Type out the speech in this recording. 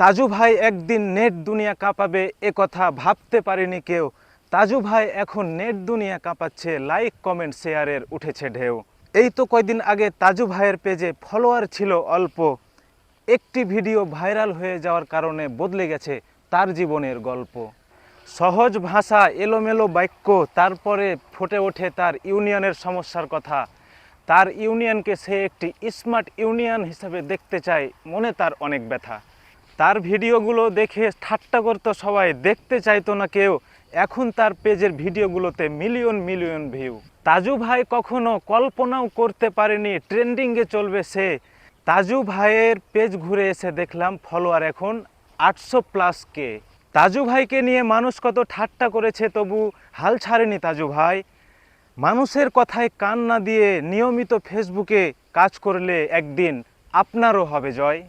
তাজু ভাই একদিন নেট দুনিয়া কাঁপাবে এ কথা ভাবতে পারেনি কেউ। তাজু ভাই এখন নেট দুনিয়া কাঁপাচ্ছে, লাইক কমেন্ট শেয়ারের উঠেছে ঢেউ। এই তো কয়দিন আগে তাজু ভাইয়ের পেজে ফলোয়ার ছিল অল্প, একটি ভিডিও ভাইরাল হয়ে যাওয়ার কারণে বদলে গেছে তার জীবনের গল্প। সহজ ভাষা, এলোমেলো বাক্য, তারপরে ফুটে ওঠে তার ইউনিয়নের সমস্যার কথা। তার ইউনিয়নকে সে একটি স্মার্ট ইউনিয়ন হিসেবে দেখতে চায়, মনে তার অনেক ব্যথা। তার ভিডিওগুলো দেখে ঠাট্টা করতো সবাই, দেখতে চাইতো না কেউ। এখন তার পেজের ভিডিওগুলোতে মিলিয়ন মিলিয়ন ভিউ। তাজু ভাই কখনো কল্পনাও করতে পারেনি ট্রেন্ডিংয়ে চলবে সে। তাজু ভাইয়ের পেজ ঘুরে এসে দেখলাম ফলোয়ার এখন 800+K। তাজু ভাইকে নিয়ে মানুষ কত ঠাট্টা করেছে, তবু হাল ছাড়েনি তাজু ভাই। মানুষের কথায় কান না দিয়ে নিয়মিত ফেসবুকে কাজ করলে একদিন আপনারও হবে জয়।